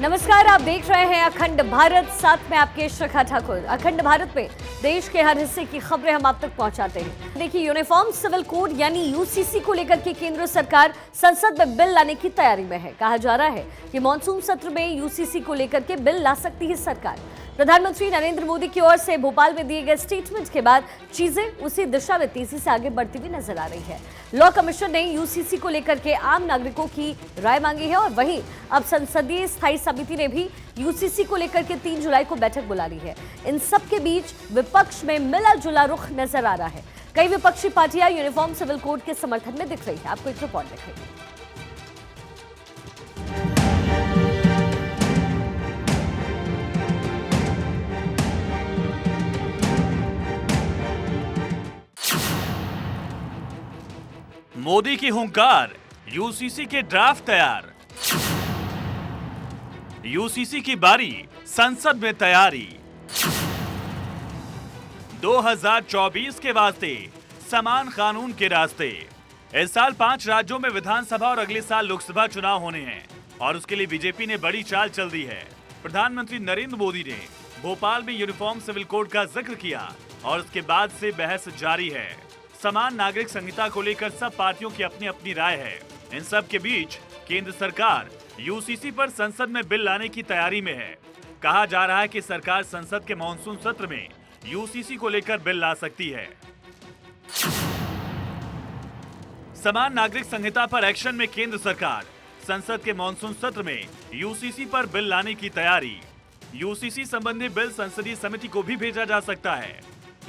नमस्कार, आप देख रहे हैं अखंड भारत, साथ में आपके श्रखा ठाकुर। अखंड भारत में देश के हर हिस्से की खबरें हम आप तक पहुंचाते हैं। देखिए, यूनिफॉर्म सिविल कोड यानी यूसीसी को लेकर के केंद्र सरकार संसद में बिल लाने की तैयारी में है। कहा जा रहा है कि मानसून सत्र में यूसीसी को लेकर के बिल ला सकती है सरकार। प्रधानमंत्री नरेंद्र मोदी की ओर से भोपाल में दिए गए स्टेटमेंट के बाद चीजें उसी दिशा में तेजी से आगे बढ़ती हुई नजर आ रही है। लॉ कमीशन ने यूसीसी को लेकर के आम नागरिकों की राय मांगी है और वहीं अब संसदीय स्थायी समिति ने भी यूसीसी को लेकर के 3 जुलाई को बैठक बुला ली है। इन सब के बीच विपक्ष में मिला जुला रुख नजर आ रहा है। कई विपक्षी पार्टियां यूनिफॉर्म सिविल कोड के समर्थन में दिख रही है। आपको एक रिपोर्ट दिखाएंगे। मोदी की हुंकार, यूसीसी के ड्राफ्ट तैयार। यूसीसी की बारी, संसद में तैयारी। 2024 के वास्ते समान कानून के रास्ते। इस साल 5 राज्यों में विधानसभा और अगले साल लोकसभा चुनाव होने हैं और उसके लिए बीजेपी ने बड़ी चाल चल दी है। प्रधानमंत्री नरेंद्र मोदी ने भोपाल में यूनिफॉर्म सिविल कोड का जिक्र किया और उसके बाद से बहस जारी है। समान नागरिक संहिता को लेकर सब पार्टियों की अपनी अपनी राय है। इन सब के बीच केंद्र सरकार यूसीसी पर संसद में बिल लाने की तैयारी में है। कहा जा रहा है कि सरकार संसद के मानसून सत्र में यूसीसी को लेकर बिल ला सकती है। समान नागरिक संहिता पर एक्शन में केंद्र सरकार, संसद के मानसून सत्र में यूसीसी पर बिल लाने की तैयारी। यूसीसी संबंधी बिल संसदीय समिति को भी भेजा जा सकता है।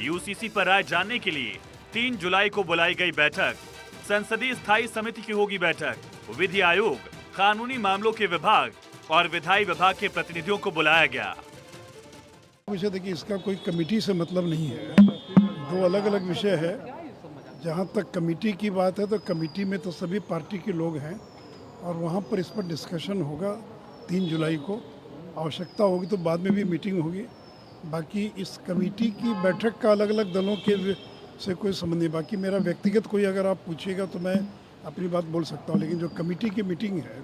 यूसीसी पर राय जानने के लिए 3 जुलाई को बुलाई गई बैठक। संसदीय स्थायी समिति की होगी बैठक। विधि आयोग, कानूनी मामलों के विभाग और विधायी विभाग के प्रतिनिधियों को बुलाया गया। विषय देखिए, इसका कोई कमेटी से मतलब नहीं है। 2 अलग अलग विषय है। जहाँ तक कमेटी की बात है तो कमेटी में तो सभी पार्टी के लोग हैं और वहाँ पर इस पर डिस्कशन होगा 3 जुलाई को। आवश्यकता होगी तो बाद में भी मीटिंग होगी। बाकी इस कमेटी की बैठक का अलग अलग दलों के से कोई संबंध नहीं। बाकी मेरा व्यक्तिगत कोई अगर आप पूछिएगा तो मैं अपनी बात बोल सकता हूँ, लेकिन जो कमेटी की मीटिंग है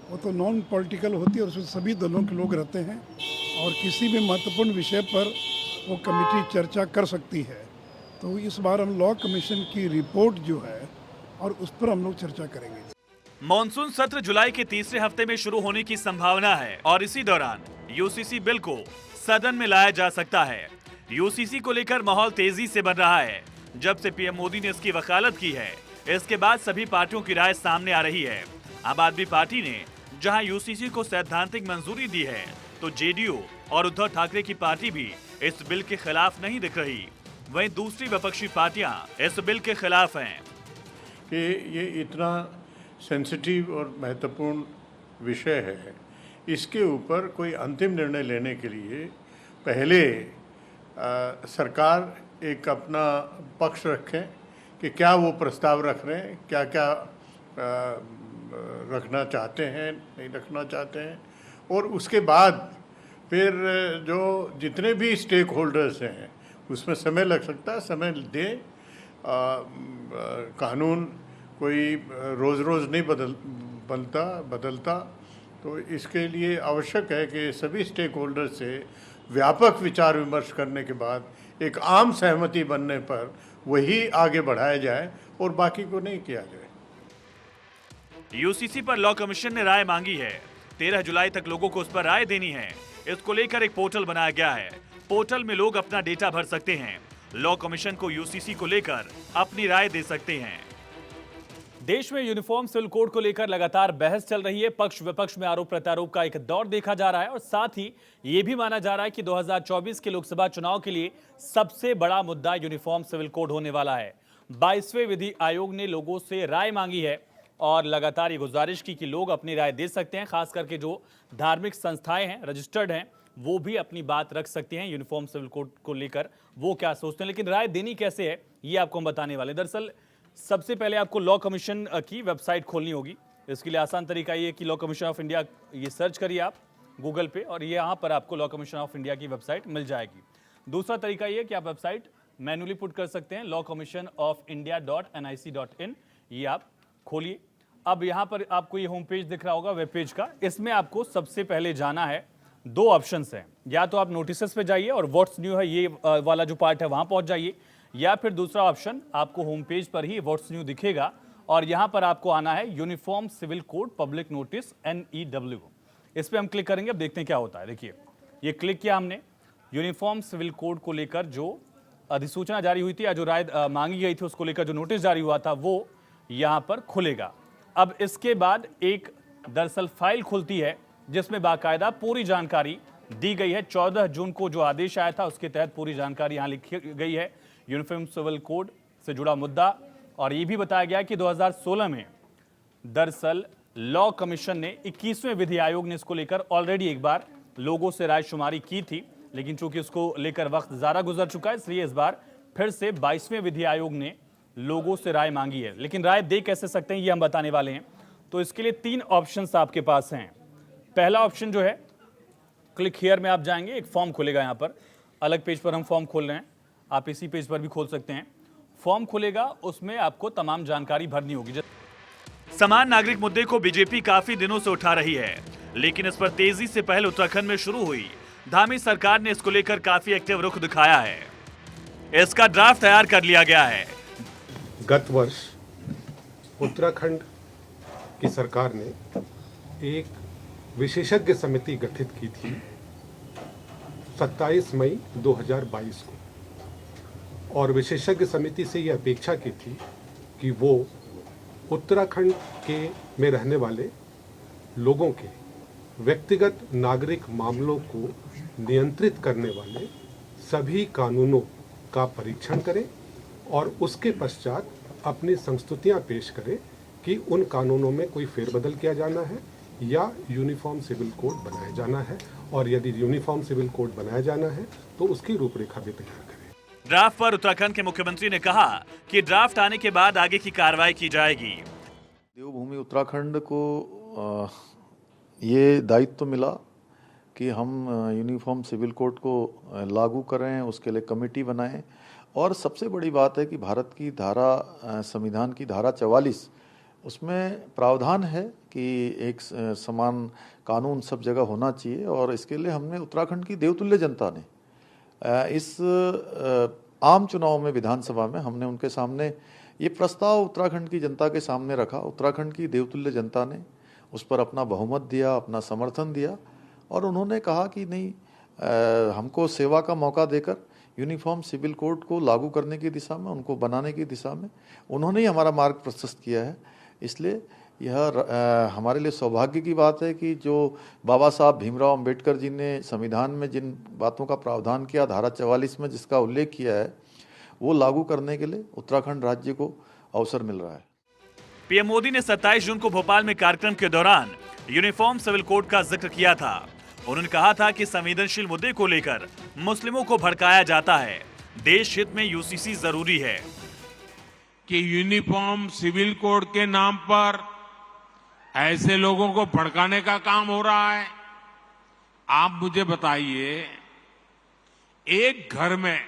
वो तो नॉन पॉलिटिकल होती है और उसमें सभी दलों के लोग रहते हैं और किसी भी महत्वपूर्ण विषय पर वो कमेटी चर्चा कर सकती है। तो इस बार हम लॉ कमीशन की रिपोर्ट जो है और उस पर हम लोग चर्चा करेंगे। मॉनसून सत्र जुलाई के तीसरे हफ्ते में शुरू होने की संभावना है और इसी दौरान यूसीसी बिल को सदन में लाया जा सकता है। यूसीसी को लेकर माहौल तेजी से बन रहा है। जब से पीएम मोदी ने इसकी वकालत की है, इसके बाद सभी पार्टियों की राय सामने आ रही है। आम आदमी पार्टी ने जहां यूसीसी को सैद्धांतिक मंजूरी दी है, तो जेडीयू और उद्धव ठाकरे की पार्टी भी इस बिल के खिलाफ नहीं दिख रही। वहीं दूसरी विपक्षी पार्टियां इस बिल के खिलाफ हैं कि ये इतना सेंसिटिव और महत्वपूर्ण विषय है, इसके ऊपर कोई अंतिम निर्णय लेने के लिए पहले सरकार एक अपना पक्ष रखें कि क्या वो प्रस्ताव रख रहे हैं, क्या क्या रखना चाहते हैं, नहीं रखना चाहते हैं, और उसके बाद फिर जो जितने भी स्टेक होल्डर्स हैं उसमें समय लग सकता है। समय दें। कानून कोई रोज़ रोज़ नहीं बदलता, तो इसके लिए आवश्यक है कि सभी स्टेक होल्डर से व्यापक विचार विमर्श करने के बाद एक आम सहमति बनने पर वही आगे बढ़ाया जाए और बाकी को नहीं किया जाए। यूसीसी पर लॉ कमीशन ने राय मांगी है। 13 जुलाई तक लोगों को उस पर राय देनी है। इसको लेकर एक पोर्टल बनाया गया है। पोर्टल में लोग अपना डेटा भर सकते हैं। लॉ कमीशन को यूसीसी को लेकर अपनी राय दे सकते हैं। देश में यूनिफॉर्म सिविल कोड को लेकर लगातार बहस चल रही है। पक्ष विपक्ष में आरोप प्रत्यारोप का एक दौर देखा जा रहा है और साथ ही यह भी माना जा रहा है कि 2024 के लोकसभा चुनाव के लिए सबसे बड़ा मुद्दा यूनिफॉर्म सिविल कोड होने वाला है। 22वें विधि आयोग ने लोगों से राय मांगी है और लगातार ये गुजारिश की कि लोग अपनी राय दे सकते हैं। खास करके जो धार्मिक संस्थाएं हैं, रजिस्टर्ड हैं, वो भी अपनी बात रख सकते हैं यूनिफॉर्म सिविल कोड को लेकर, वो क्या सोचते हैं। लेकिन राय देनी कैसे है, ये आपको हम बताने वाले। दरअसल सबसे पहले आपको लॉ कमीशन की वेबसाइट खोलनी होगी। इसके लिए आसान तरीका ये है कि लॉ कमीशन ऑफ इंडिया ये सर्च करिए आप गूगल पे और ये यहाँ पर आपको लॉ कमीशन ऑफ इंडिया की वेबसाइट मिल जाएगी। दूसरा तरीका ये है कि आप वेबसाइट मैन्युअली पुट कर सकते हैं, law commission of india.nic.in। ये आप खोलिए। अब यहाँ पर आपको ये होम पेज दिख रहा होगा वेब पेज का। इसमें आपको सबसे पहले जाना है, दो ऑप्शंस हैं, या तो आप नोटिसेस पे जाइए और व्हाट्स न्यू है ये वाला जो पार्ट है वहां पहुंच जाइए, या फिर दूसरा ऑप्शन आपको होम पेज पर ही व्हाट्स न्यू दिखेगा और यहां पर आपको आना है uniform civil code public notice NEW। इस पर हम क्लिक करेंगे। अब देखते हैं क्या होता है। देखिए ये क्लिक किया हमने, यूनिफॉर्म सिविल कोड को लेकर जो अधिसूचना जारी हुई थी या जो राय मांगी गई थी उसको लेकर जो नोटिस जारी हुआ था वो यहाँ पर खुलेगा। अब इसके बाद एक दरअसल फाइल खुलती है जिसमें बाकायदा पूरी जानकारी दी गई है। 14 जून को जो आदेश आया था उसके तहत पूरी जानकारी यहाँ लिखी गई है, यूनिफॉर्म सिविल कोड से जुड़ा मुद्दा। और ये भी बताया गया कि 2016 में दरअसल लॉ कमीशन ने 21वें विधि आयोग ने इसको लेकर ऑलरेडी एक बार लोगों से राय शुमारी की थी, लेकिन चूंकि उसको लेकर वक्त ज़्यादा गुजर चुका है इसलिए इस बार फिर से 22वें विधि आयोग ने लोगों से राय मांगी है। लेकिन राय दे कैसे सकते हैं ये हम बताने वाले हैं। तो इसके लिए 3 ऑप्शंस आपके पास हैं। पहला ऑप्शन जो है, क्लिक हियर में आप जाएंगे, एक फॉर्म खुलेगा। यहाँ पर अलग पेज पर हम फॉर्म खोल रहे हैं, आप इसी पेज पर भी खोल सकते हैं। फॉर्म खुलेगा, उसमें आपको तमाम जानकारी भरनी होगी। समान नागरिक मुद्दे को बीजेपी काफी दिनों से उठा रही है, लेकिन इस पर तेजी से पहल उत्तराखंड में शुरू हुई। धामी सरकार ने इसको लेकर काफी एक्टिव रुख दिखाया है। इसका ड्राफ्ट तैयार कर लिया गया है। गत वर्ष उत्तराखंड की सरकार ने एक विशेषज्ञ समिति गठित की थी 27 मई 2022 को, और विशेषज्ञ समिति से ये अपेक्षा की थी कि वो उत्तराखंड के में रहने वाले लोगों के व्यक्तिगत नागरिक मामलों को नियंत्रित करने वाले सभी कानूनों का परीक्षण करें और उसके पश्चात अपनी संस्तुतियां पेश करें कि उन कानूनों में कोई फेरबदल किया जाना है या यूनिफॉर्म सिविल कोड बनाया जाना है, और यदि यूनिफॉर्म सिविल कोड बनाया जाना है तो उसकी रूपरेखा भी तैयार करें। ड्राफ्ट पर उत्तराखंड के मुख्यमंत्री ने कहा कि ड्राफ्ट आने के बाद आगे की कार्रवाई की जाएगी। देवभूमि उत्तराखंड को ये दायित्व मिला कि हम यूनिफॉर्म सिविल कोड को लागू करें, उसके लिए कमेटी बनाएं। और सबसे बड़ी बात है कि भारत की धारा, संविधान की धारा 44, उसमें प्रावधान है कि एक समान कानून सब जगह होना चाहिए। और इसके लिए हमने उत्तराखंड की देवतुल्य जनता ने इस आम चुनाव में विधानसभा में हमने उनके सामने ये प्रस्ताव उत्तराखंड की जनता के सामने रखा। उत्तराखंड की देवतुल्य जनता ने उस पर अपना बहुमत दिया, अपना समर्थन दिया, और उन्होंने कहा कि नहीं, हमको सेवा का मौका देकर यूनिफॉर्म सिविल कोड को लागू करने की दिशा में, उनको बनाने की दिशा में उन्होंने ही हमारा मार्ग प्रशस्त किया है। इसलिए यह हमारे लिए सौभाग्य की बात है कि जो बाबा साहब भीमराव अंबेडकर जी ने संविधान में जिन बातों का प्रावधान किया, धारा 44 में जिसका उल्लेख किया है, वो लागू करने के लिए उत्तराखंड राज्य को अवसर मिल रहा है। पीएम मोदी ने 27 जून को भोपाल में कार्यक्रम के दौरान यूनिफॉर्म सिविल कोड का जिक्र किया था। उन्होंने कहा था कि संवेदनशील मुद्दे को लेकर मुस्लिमों को भड़काया जाता है। देश हित में यूसीसी जरूरी है कि यूनिफॉर्म सिविल कोड के नाम पर ऐसे लोगों को भड़काने का काम हो रहा है। आप मुझे बताइए, एक घर में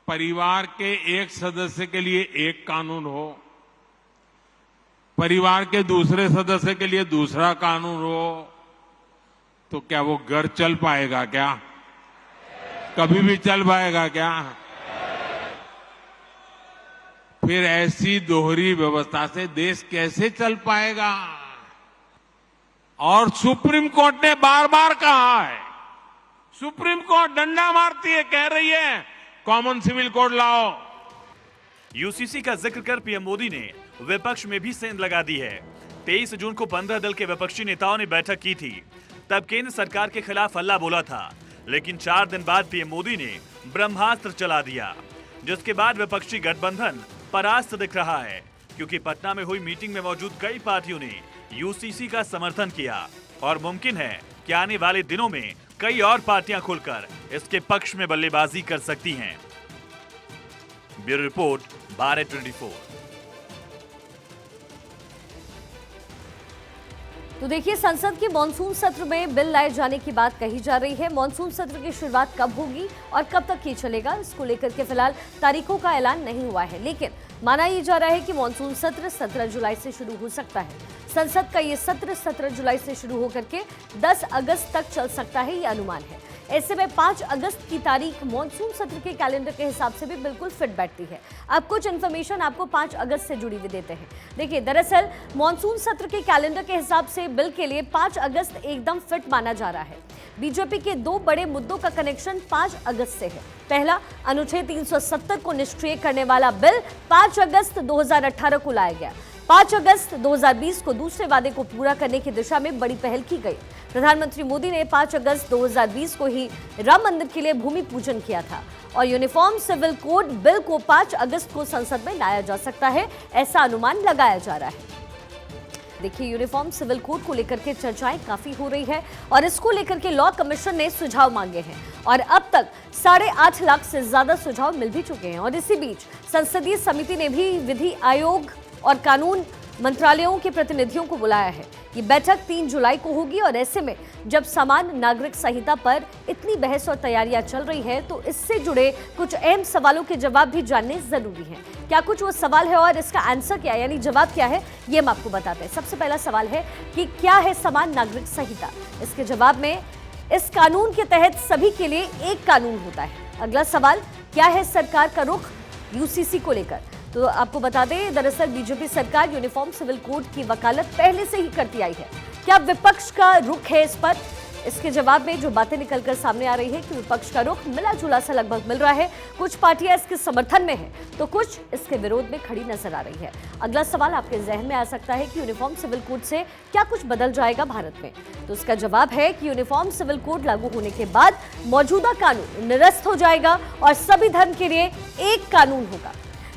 परिवार के एक सदस्य के लिए एक कानून हो, परिवार के दूसरे सदस्य के लिए दूसरा कानून हो, तो क्या वो घर चल पाएगा? क्या कभी भी चल पाएगा क्या? फिर ऐसी दोहरी व्यवस्था से देश कैसे चल पाएगा? और सुप्रीम कोर्ट ने बार बार कहा है, सुप्रीम कोर्ट डंडा मारती है, कह रही है कॉमन सिविल कोड लाओ। यूसीसी का जिक्र कर पीएम मोदी ने विपक्ष में भी सेंध लगा दी है। 23 जून को 15 दल के विपक्षी नेताओं ने बैठक की थी। तब केंद्र सरकार के खिलाफ हल्ला बोला था, लेकिन 4 दिन बाद पीएम मोदी ने ब्रह्मास्त्र चला दिया, जिसके बाद विपक्षी गठबंधन परास्त दिख रहा है, क्योंकि पटना में हुई मीटिंग में मौजूद कई पार्टियों ने यूसीसी का समर्थन किया और मुमकिन है कि आने वाले दिनों में कई और पार्टियां खुलकर इसके पक्ष में बल्लेबाजी कर सकती हैं। Bureau report, Bharat 24। तो देखिए, संसद के मॉनसून सत्र में बिल लाए जाने की बात कही जा रही है। मॉनसून सत्र की शुरुआत कब होगी और कब तक ये चलेगा, इसको लेकर के फिलहाल तारीखों का ऐलान नहीं हुआ है, लेकिन माना ये जा रहा है कि मॉनसून सत्र 17 जुलाई से शुरू हो सकता है। संसद का ये सत्र 17 जुलाई से शुरू होकर के 10 अगस्त तक चल सकता है, ये अनुमान है। ऐसे में 5 अगस्त की तारीख मॉनसून सत्र के कैलेंडर के हिसाब से भी बिल्कुल फिट बैठती है। अब कुछ इन्फॉर्मेशन आपको 5 अगस्त से जुड़ी हुई देते हैं। देखिए, दरअसल मॉनसून सत्र के कैलेंडर के हिसाब से बिल के लिए 5 अगस्त एकदम फिट माना जा रहा है। बीजेपी के 2 बड़े मुद्दों का कनेक्शन 5 अगस्त से है। पहला, अनुच्छेद 370 को निष्क्रिय करने वाला बिल 5 अगस्त 2018 को लाया गया। 5 अगस्त 2020 को दूसरे वादे को पूरा करने की दिशा में बड़ी पहल की गई। प्रधानमंत्री मोदी ने 5 अगस्त 2020 को ही राम मंदिर के लिए भूमि पूजन किया था और यूनिफॉर्म सिविल कोड बिल को 5 अगस्त को संसद में लाया जा सकता है, ऐसा अनुमान लगाया जा रहा है। देखिए, यूनिफॉर्म सिविल कोड को लेकर के चर्चाएं काफी हो रही है और इसको लेकर के लॉ कमीशन ने सुझाव मांगे हैं और अब तक 8.5 लाख से ज्यादा सुझाव मिल भी चुके हैं। और इसी बीच संसदीय समिति ने भी विधि आयोग और कानून मंत्रालयों के प्रतिनिधियों को बुलाया है। ये बैठक 3 जुलाई को होगी और ऐसे में जब समान नागरिक संहिता पर इतनी बहस और तैयारियां चल रही है तो इससे जुड़े कुछ अहम सवालों के जवाब भी जानने जरूरी हैं। क्या कुछ वो सवाल है और इसका आंसर क्या है, यानी जवाब क्या है, ये हम आपको बताते हैं। सबसे पहला सवाल है कि क्या है समान नागरिक संहिता। इसके जवाब में इस कानून के तहत सभी के लिए एक कानून होता है। अगला सवाल, क्या है सरकार का रुख यूसीसी को लेकर। तो आपको बता दें, दरअसल बीजेपी सरकार यूनिफॉर्म सिविल कोड की वकालत पहले से ही करती आई है। क्या विपक्ष का रुख है इस पर? इसके जवाब में जो बातें निकलकर सामने आ रही है कि विपक्ष का रुख मिला जुला सा लगभग मिल रहा है। कुछ पार्टियां इसके समर्थन में हैं तो कुछ इसके विरोध में खड़ी नजर आ रही है। अगला सवाल आपके जहन में आ सकता है कि यूनिफॉर्म सिविल कोड से क्या कुछ बदल जाएगा भारत में। तो इसका जवाब है कि यूनिफॉर्म सिविल कोड लागू होने के बाद मौजूदा कानून निरस्त हो जाएगा और सभी धर्म के लिए एक कानून होगा।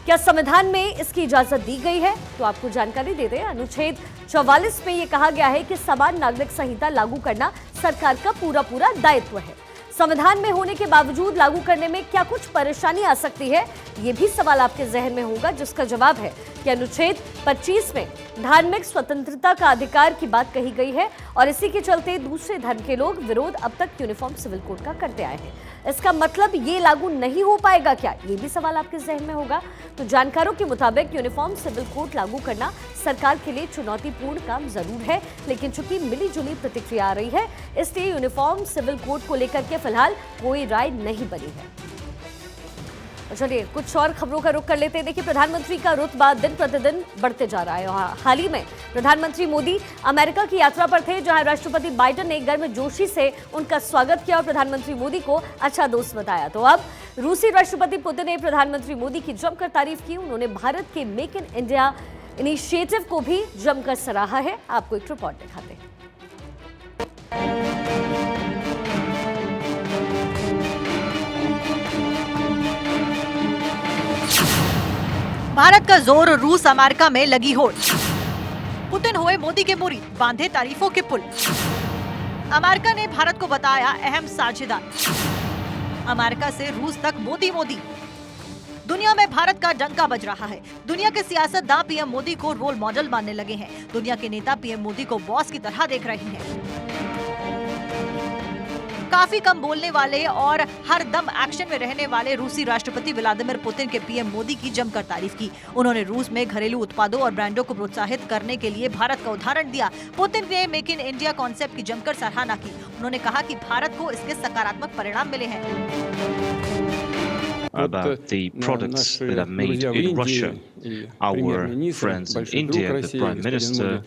क्या संविधान में इसकी इजाजत दी गई है? तो आपको जानकारी दे दें, अनुच्छेद 44 में यह कहा गया है कि समान नागरिक संहिता लागू करना सरकार का पूरा दायित्व है। संविधान में होने के बावजूद लागू करने में क्या कुछ परेशानी आ सकती है, ये भी सवाल आपके जहन में होगा, जिसका जवाब है कि अनुच्छेद 25 में धार्मिक स्वतंत्रता का अधिकार की बात कही गई है और इसी के चलते दूसरे धर्म के लोग विरोध अब तक यूनिफॉर्म सिविल कोड का करते आए हैं। इसका मतलब ये लागू नहीं हो पाएगा क्या, ये भी सवाल आपके जहन में होगा। तो जानकारों के मुताबिक यूनिफॉर्म सिविल कोड लागू करना सरकार के लिए चुनौतीपूर्ण काम जरूर है, लेकिन चूंकि मिली जुली प्रतिक्रिया आ रही है इसलिए यूनिफॉर्म सिविल कोड को लेकर के फिलहाल कोई राय नहीं बनी है। चलिए कुछ और खबरों का रुख कर लेते हैं। देखिए, प्रधानमंत्री का रुतबा दिन प्रतिदिन बढ़ते जा रहा है। हाल ही में प्रधानमंत्री मोदी अमेरिका की यात्रा पर थे, जहां राष्ट्रपति बाइडेन ने गर्मजोशी से उनका स्वागत किया और प्रधानमंत्री मोदी को अच्छा दोस्त बताया। तो अब रूसी राष्ट्रपति पुतिन ने प्रधानमंत्री मोदी की जमकर तारीफ की। उन्होंने भारत के मेक इन इंडिया इनिशिएटिव को भी जमकर सराहा है। आपको एक रिपोर्ट दिखाते हैं। भारत का जोर रूस अमेरिका में लगी होड़। पुतिन हुए मोदी के मुरीद, बांधे तारीफों के पुल। अमेरिका ने भारत को बताया अहम साझेदार। अमेरिका से रूस तक मोदी मोदी। दुनिया में भारत का डंका बज रहा है। दुनिया के सियासतदान पीएम मोदी को रोल मॉडल मानने लगे हैं। दुनिया के नेता पीएम मोदी को बॉस की तरह देख रहे हैं। काफी कम बोलने वाले और हर दम एक्शन में रहने वाले रूसी राष्ट्रपति व्लादिमीर पुतिन के पीएम मोदी की जमकर तारीफ की। उन्होंने रूस में घरेलू उत्पादों और ब्रांडों को प्रोत्साहित करने के लिए भारत का उदाहरण दिया। पुतिन ने मेक इन इंडिया कॉन्सेप्ट की जमकर सराहना की। उन्होंने कहा कि भारत को इसके सकारात्मक परिणाम मिले हैं। About the products that are made in Russia, our friends in India, the Prime Minister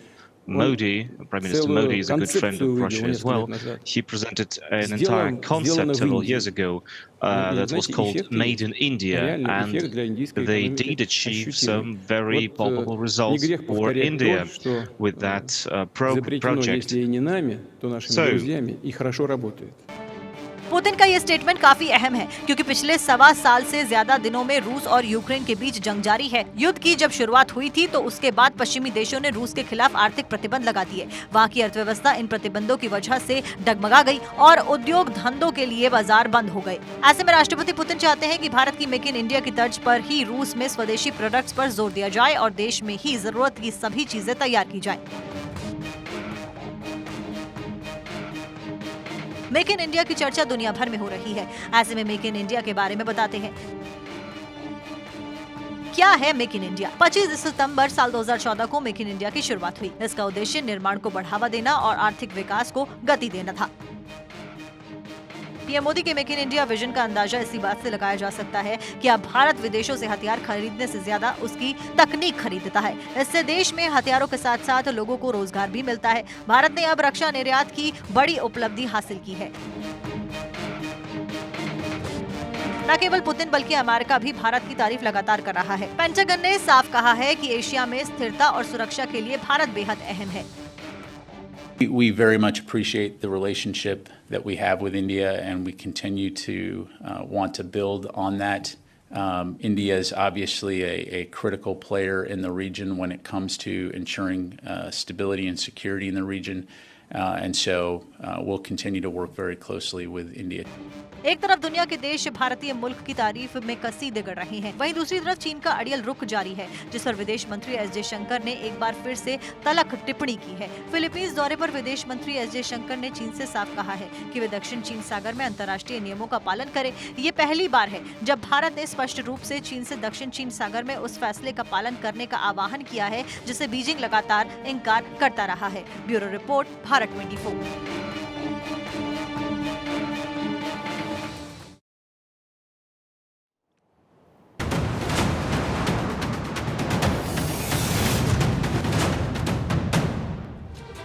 Modi is a good friend of Russia as well. He presented an entire concept several years ago that was called Made in India, and they did achieve some very palpable results for India with that project. Putin का ये statement काफी अहम है क्योंकि पिछले 1.25 साल से ज्यादा दिनों में रूस और यूक्रेन के बीच जंग जारी है। युद्ध की जब शुरुआत हुई थी तो उसके बाद पश्चिमी देशों ने रूस के खिलाफ आर्थिक प्रतिबंध लगा दिए। वहाँ की अर्थव्यवस्था इन प्रतिबंधों की वजह से डगमगा गई और उद्योग धंधों के लिए बाजार बंद हो गए। ऐसे में राष्ट्रपति पुतिन चाहते हैं कि भारत की मेक इन इंडिया की तर्ज पर ही रूस में स्वदेशी प्रोडक्ट्स पर जोर दिया जाए और देश में ही जरूरत की सभी चीजें तैयार की जाए। मेक इन इंडिया की चर्चा दुनिया भर में हो रही है। ऐसे में मेक इन इंडिया के बारे में बताते हैं। क्या है मेक इन इंडिया? 25 सितंबर साल 2014 को मेक इन इंडिया की शुरुआत हुई। इसका उद्देश्य निर्माण को बढ़ावा देना और आर्थिक विकास को गति देना था। पीएम मोदी के मेक इन इंडिया विजन का अंदाजा इसी बात से लगाया जा सकता है कि अब भारत विदेशों से हथियार खरीदने से ज्यादा उसकी तकनीक खरीदता है। इससे देश में हथियारों के साथ साथ लोगों को रोजगार भी मिलता है। भारत ने अब रक्षा निर्यात की बड़ी उपलब्धि हासिल की है। न केवल पुतिन बल्कि अमेरिका भी भारत की तारीफ लगातार कर रहा है। पेंटागन ने साफ कहा है कि एशिया में स्थिरता और सुरक्षा के लिए भारत बेहद अहम है। We very much appreciate the relationship that we have with India, and we continue to want to build on that. India is obviously a critical player in the region when it comes to ensuring stability and security in the region, and so we'll continue to work very closely with India. एक तरफ दुनिया के देश भारतीय मुल्क की तारीफ में कसीदे गढ़ रहे हैं, वहीं दूसरी तरफ चीन का अड़ियल रुख जारी है, जिस पर विदेश मंत्री एस जयशंकर ने एक बार फिर से तलख टिप्पणी की है। फिलीपींस दौरे पर विदेश मंत्री एस जयशंकर ने चीन से साफ कहा है कि वे दक्षिण चीन सागर में अंतर्राष्ट्रीय नियमों का पालन करें। ये पहली बार है जब भारत ने स्पष्ट रूप से चीन से दक्षिण चीन सागर में उस फैसले का पालन करने का आह्वान किया है जिसे बीजिंग लगातार इंकार करता रहा है। Bureau report, Bharat 24।